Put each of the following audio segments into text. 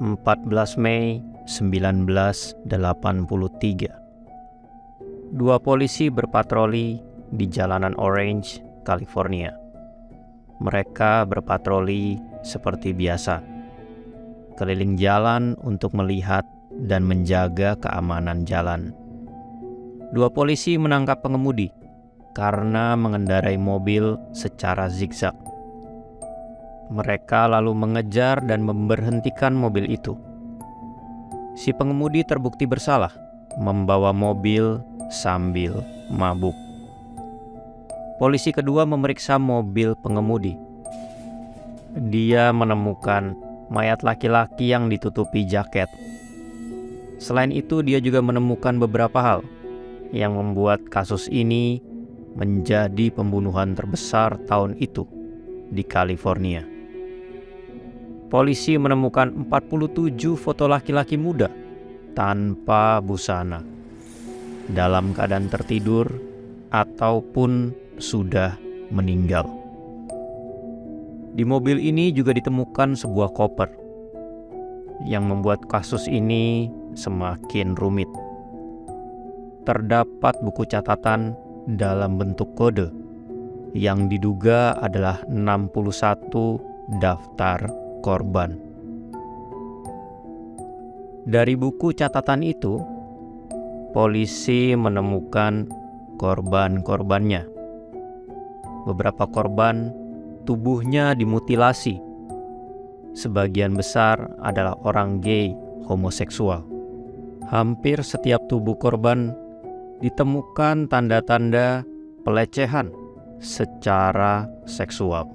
14 Mei 1983. Dua polisi berpatroli di jalanan Orange, California. Mereka berpatroli seperti biasa, keliling jalan untuk melihat dan menjaga keamanan jalan. Dua polisi menangkap pengemudi karena mengendarai mobil secara zigzag. Mereka lalu mengejar dan memberhentikan mobil itu. Si pengemudi terbukti bersalah membawa mobil sambil mabuk. Polisi kedua memeriksa mobil pengemudi. Dia menemukan mayat laki-laki yang ditutupi jaket. Selain itu, dia juga menemukan beberapa hal yang membuat kasus ini menjadi pembunuhan terbesar tahun itu di California. Polisi menemukan 47 foto laki-laki muda tanpa busana, dalam keadaan tertidur ataupun sudah meninggal. Di mobil ini juga ditemukan sebuah koper yang membuat kasus ini semakin rumit. Terdapat buku catatan dalam bentuk kode yang diduga adalah 61 daftar korban. Dari buku catatan itu, polisi menemukan korban-korbannya. Beberapa korban tubuhnya dimutilasi. Sebagian besar adalah orang gay homoseksual. Hampir setiap tubuh korban ditemukan tanda-tanda pelecehan secara seksual.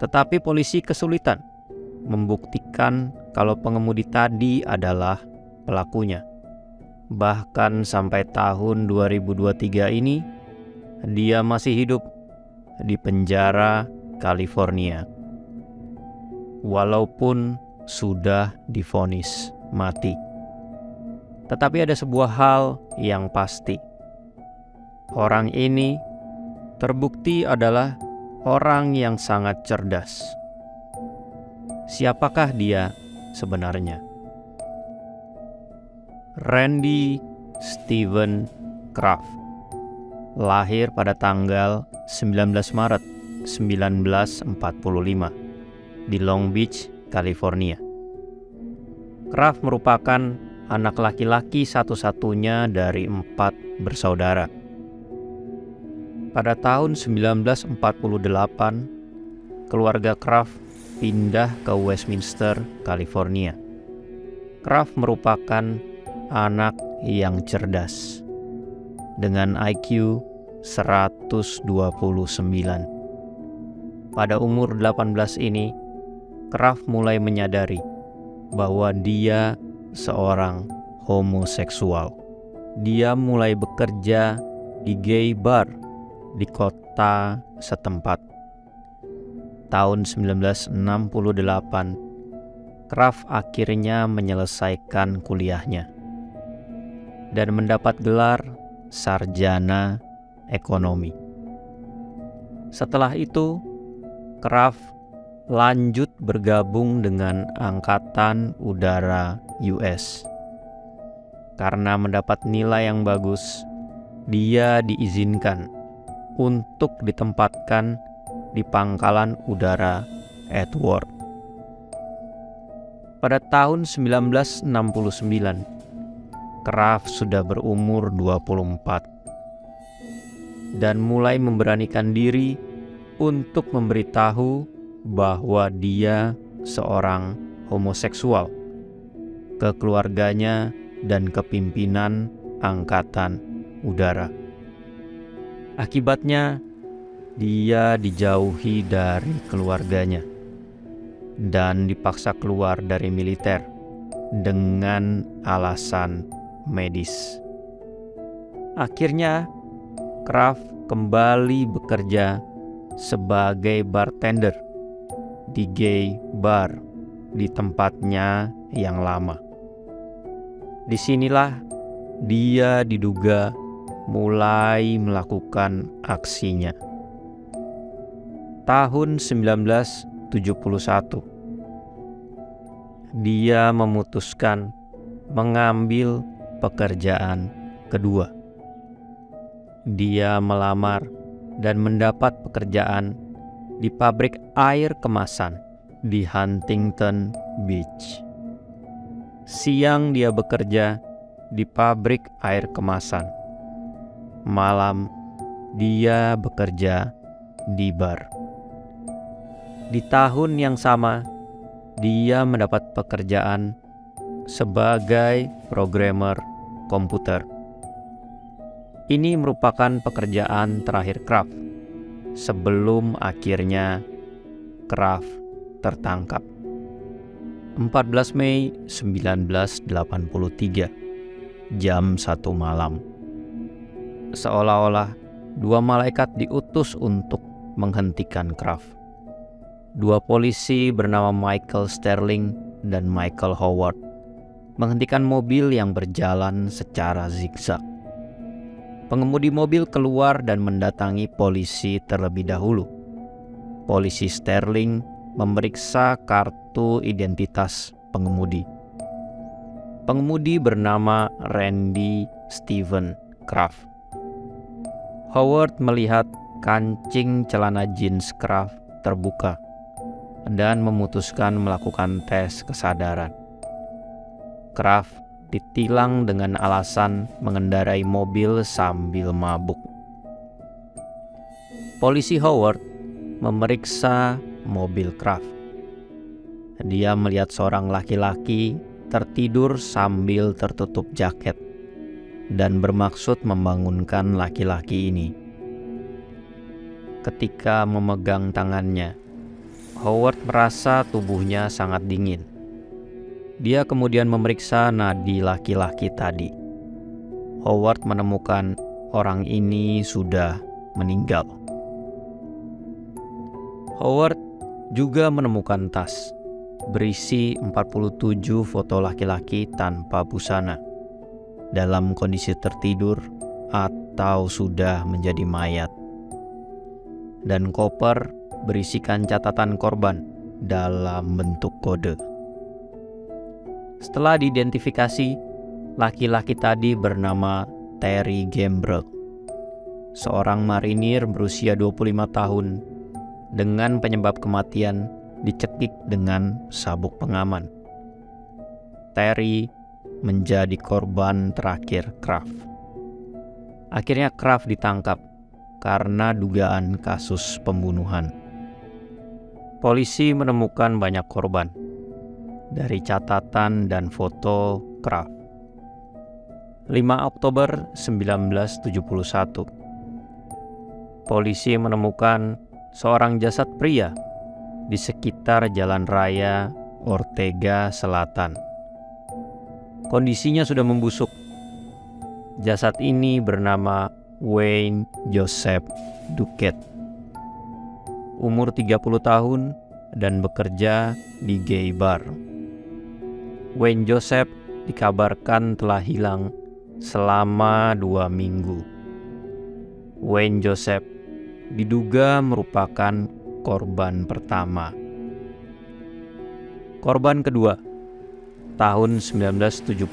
Tetapi polisi kesulitan membuktikan kalau pengemudi tadi adalah pelakunya. Bahkan sampai tahun 2023 ini, dia masih hidup di penjara California, walaupun sudah divonis mati. Tetapi ada sebuah hal yang pasti. Orang ini terbukti adalah orang yang sangat cerdas. Siapakah dia sebenarnya? Randy Steven Kraft lahir pada tanggal 19 Maret 1945 di Long Beach, California. Kraft merupakan anak laki-laki satu-satunya dari 4 bersaudara. Pada tahun 1948, keluarga Kraft pindah ke Westminster, California. Kraft merupakan anak yang cerdas dengan IQ 129. Pada umur 18 ini, Kraft mulai menyadari bahwa dia seorang homoseksual. Dia mulai bekerja di gay bar di kota setempat. Tahun 1968, Kraft akhirnya menyelesaikan kuliahnya dan mendapat gelar sarjana ekonomi. Setelah itu, Kraft lanjut bergabung dengan Angkatan Udara US. Karena mendapat nilai yang bagus, dia diizinkan untuk ditempatkan di Pangkalan Udara Edward. Pada tahun 1969, Kraft sudah berumur 24 dan mulai memberanikan diri untuk memberitahu bahwa dia seorang homoseksual ke keluarganya dan ke pimpinan Angkatan Udara. Akibatnya, dia dijauhi dari keluarganya dan dipaksa keluar dari militer dengan alasan medis. Akhirnya, Kraft kembali bekerja sebagai bartender di gay bar di tempatnya yang lama. Disinilah dia diduga mulai melakukan aksinya. Tahun 1971, dia memutuskan mengambil pekerjaan kedua. Dia melamar dan mendapat pekerjaan di pabrik air kemasan di Huntington Beach. Siang dia bekerja di pabrik air kemasan. Malam dia bekerja di bar. Di tahun yang sama, dia mendapat pekerjaan sebagai programmer komputer. Ini merupakan pekerjaan terakhir Kraft sebelum akhirnya Kraft tertangkap. 14 Mei 1983, jam 1 malam. Seolah-olah dua malaikat diutus untuk menghentikan Kraft. Dua polisi bernama Michael Sterling dan Michael Howard menghentikan mobil yang berjalan secara zigzag. Pengemudi mobil keluar dan mendatangi polisi terlebih dahulu. Polisi Sterling memeriksa kartu identitas pengemudi. Pengemudi bernama Randy Steven Kraft. Howard melihat kancing celana jeans Kraft terbuka dan memutuskan melakukan tes kesadaran. Kraft ditilang dengan alasan mengendarai mobil sambil mabuk. Polisi Howard memeriksa mobil Kraft. Dia melihat seorang laki-laki tertidur sambil tertutup jaket dan bermaksud membangunkan laki-laki ini. Ketika memegang tangannya, Howard merasa tubuhnya sangat dingin. Dia kemudian memeriksa nadi laki-laki tadi. Howard menemukan orang ini sudah meninggal. Howard juga menemukan tas berisi 47 foto laki-laki tanpa busana dalam kondisi tertidur atau sudah menjadi mayat, dan koper berisikan catatan korban dalam bentuk kode. Setelah diidentifikasi, laki-laki tadi bernama Terry Gambrell, seorang marinir berusia 25 tahun dengan penyebab kematian dicekik dengan sabuk pengaman. Terry menjadi korban terakhir Kraft. Akhirnya Kraft ditangkap karena dugaan kasus pembunuhan. Polisi menemukan banyak korban dari catatan dan foto Kraft. 5 Oktober 1971, polisi menemukan seorang jasad pria di sekitar Jalan Raya Ortega Selatan. Kondisinya sudah membusuk. Jasad ini bernama Wayne Joseph Duquette, umur 30 tahun dan bekerja di gay bar. Wayne Joseph dikabarkan telah hilang selama 2 minggu. Wayne Joseph diduga merupakan korban pertama. Korban kedua, tahun 1972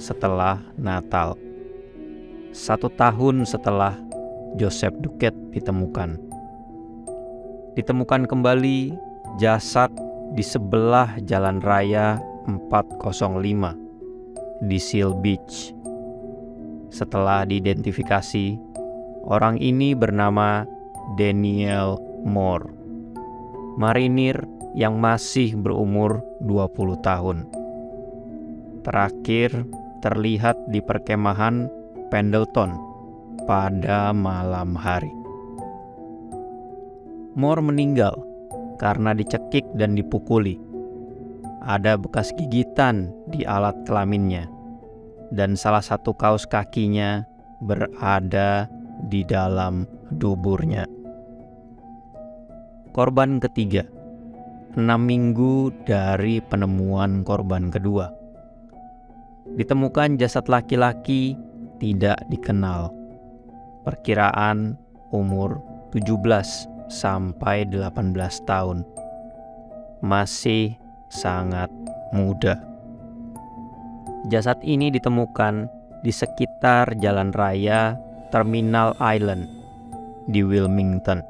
setelah Natal. 1 tahun setelah Joseph Duquette ditemukan. Ditemukan kembali jasad di sebelah Jalan Raya 405 di Seal Beach. Setelah diidentifikasi, orang ini bernama Daniel Moore, marinir yang masih berumur 20 tahun. Terakhir terlihat di perkemahan Pendleton pada malam hari. Moore meninggal karena dicekik dan dipukuli. Ada bekas gigitan di alat kelaminnya, dan salah satu kaos kakinya berada di dalam duburnya. Korban ketiga, 6 minggu dari penemuan korban kedua. Ditemukan jasad laki-laki tidak dikenal. Perkiraan umur 17 sampai 18 tahun. Masih sangat muda. Jasad ini ditemukan di sekitar jalan raya Terminal Island di Wilmington.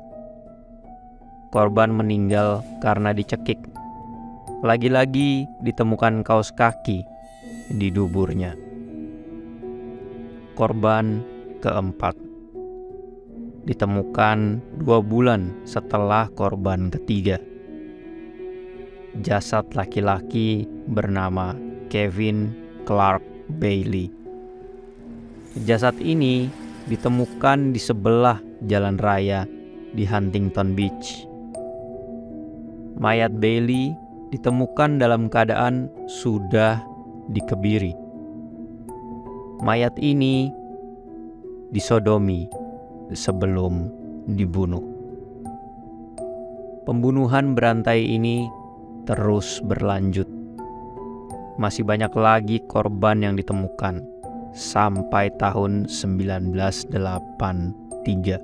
Korban meninggal karena dicekik. Lagi-lagi ditemukan kaos kaki di duburnya. Korban keempat ditemukan 2 bulan setelah korban ketiga. Jasad laki-laki bernama Kevin Clark Bailey. Jasad ini ditemukan di sebelah jalan raya di Huntington Beach. Mayat Bailey ditemukan dalam keadaan sudah dikebiri. Mayat ini disodomi sebelum dibunuh. Pembunuhan berantai ini terus berlanjut. Masih banyak lagi korban yang ditemukan sampai tahun 1983.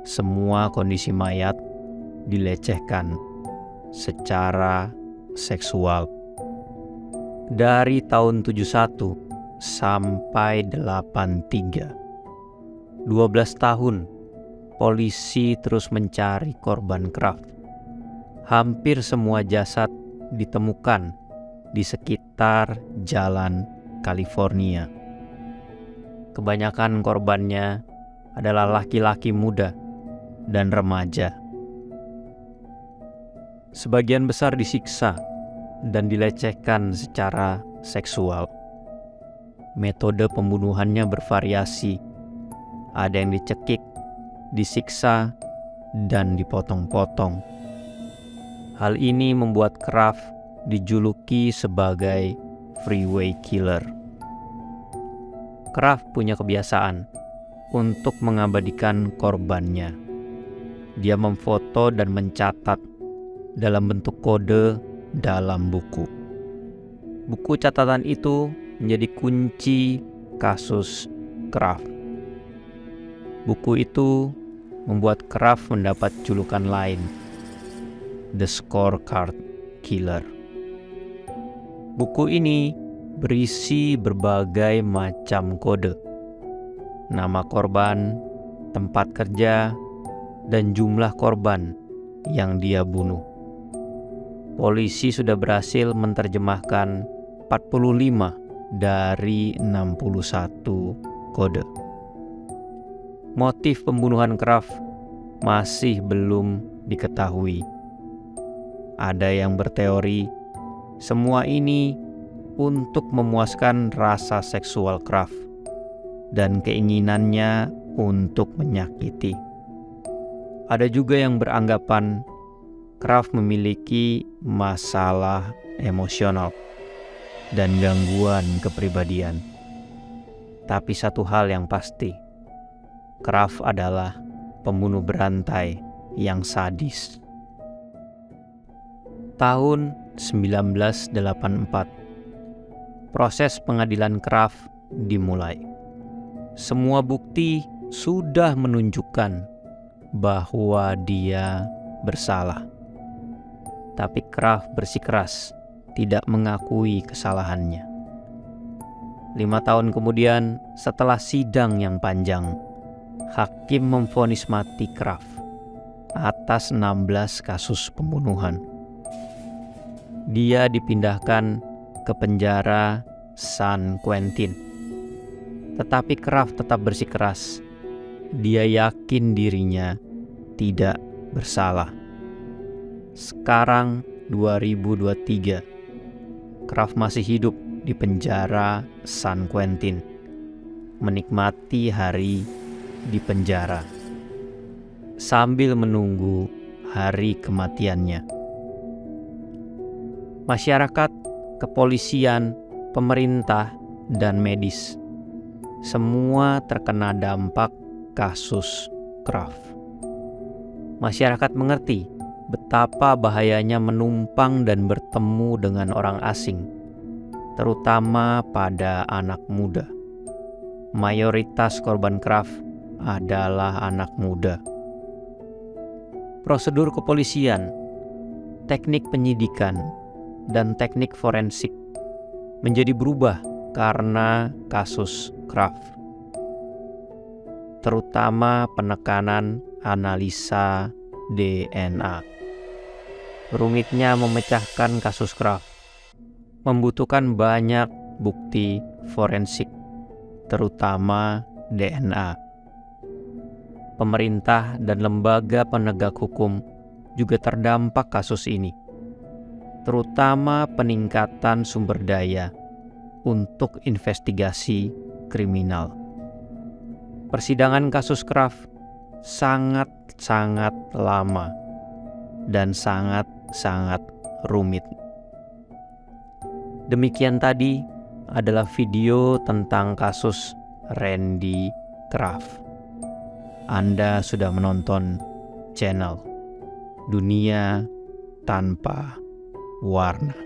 Semua kondisi mayat dilecehkan secara seksual. Dari tahun 71 sampai 83. 12 tahun polisi terus mencari korban Kraft. Hampir semua jasad ditemukan di sekitar jalan California. Kebanyakan korbannya adalah laki-laki muda dan remaja. Sebagian besar disiksa dan dilecehkan secara seksual. Metode pembunuhannya bervariasi. Ada yang dicekik, disiksa, dan dipotong-potong. Hal ini membuat Kraft dijuluki sebagai freeway killer. Kraft punya kebiasaan untuk mengabadikan korbannya. Dia memfoto dan mencatat dalam bentuk kode dalam buku. Buku catatan itu menjadi kunci kasus Kraft. Buku itu membuat Kraft mendapat julukan lain, The Scorecard Killer. Buku ini berisi berbagai macam kode, nama korban, tempat kerja, dan jumlah korban yang dia bunuh. Polisi sudah berhasil menerjemahkan 45 dari 61 kode. Motif pembunuhan Kraft masih belum diketahui. Ada yang berteori semua ini untuk memuaskan rasa seksual Kraft dan keinginannya untuk menyakiti. Ada juga yang beranggapan Kraft memiliki masalah emosional dan gangguan kepribadian. Tapi satu hal yang pasti, Kraft adalah pembunuh berantai yang sadis. Tahun 1984, proses pengadilan Kraft dimulai. Semua bukti sudah menunjukkan bahwa dia bersalah. Tapi Kraft bersikeras tidak mengakui kesalahannya. 5 tahun kemudian, setelah sidang yang panjang, hakim memvonis mati Kraft atas 16 kasus pembunuhan. Dia dipindahkan ke penjara San Quentin. Tetapi Kraft tetap bersikeras. Dia yakin dirinya tidak bersalah. Sekarang 2023, Kraft masih hidup di penjara San Quentin, menikmati hari di penjara sambil menunggu hari kematiannya. Masyarakat, kepolisian, pemerintah, dan medis semua terkena dampak kasus Kraft. Masyarakat mengerti betapa bahayanya menumpang dan bertemu dengan orang asing, terutama pada anak muda. Mayoritas korban Kraft adalah anak muda. Prosedur kepolisian, teknik penyidikan, dan teknik forensik menjadi berubah karena kasus Kraft, terutama penekanan analisa DNA. Rumitnya memecahkan kasus Kraft membutuhkan banyak bukti forensik, terutama DNA. Pemerintah dan lembaga penegak hukum juga terdampak kasus ini, terutama peningkatan sumber daya untuk investigasi kriminal. Persidangan kasus Kraft sangat-sangat lama dan sangat-sangat rumit. Demikian tadi adalah video tentang kasus Randy Kraft. Anda sudah menonton channel Dunia Tanpa Warna.